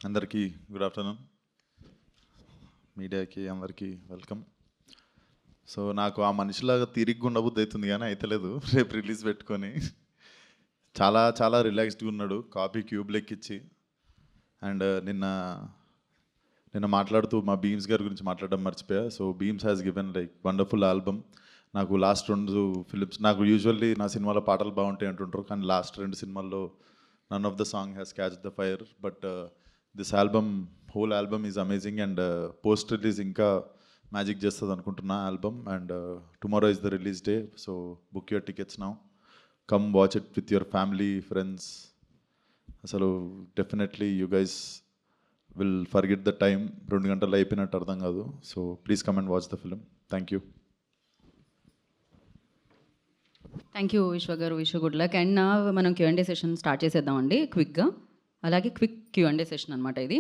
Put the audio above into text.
అందరికీ good afternoon. మీడియాకి అందరికీ వెల్కమ్. సో నాకు ఆ మనిషిలాగా తిరిగి ఉండబుద్ధి అవుతుంది కానీ అయితలేదు. రేపు రిలీజ్ పెట్టుకొని చాలా చాలా రిలాక్స్డ్గా ఉన్నాడు కాపీ క్యూబ్ లెక్కిచ్చి. అండ్ నిన్న మాట్లాడుతూ మా బీమ్స్ గారి గురించి మాట్లాడడం మర్చిపోయా. So Bheems has given like wonderful album. నాకు లాస్ట్ 2 ఫిలిమ్స్, నాకు యూజువల్లీ నా సినిమాలో పాటలు బాగుంటాయి అంటుంటారు, కానీ లాస్ట్ 2 సినిమాల్లో none of the song has catch the fire. But this album, whole album is amazing. And post release ఇంకా మ్యాజిక్ చేస్తుంది అనుకుంటున్నా album. And tomorrow is the release day. So book your tickets now, come watch it with your family, friends. అసలు definitely you guys will forget the time. 2 గంటలు అయిపోయినట్టు అర్థం కాదు. So please come and watch the film. Thank you. Thank you విశ్వ గారు. విశ్వ good luck. And నా మనం Q&A సెషన్ స్టార్ట్ చేసేద్దామండి క్విక్గా. అలాగే క్విక్ Q&A సెషన్ అనమాట ఇది.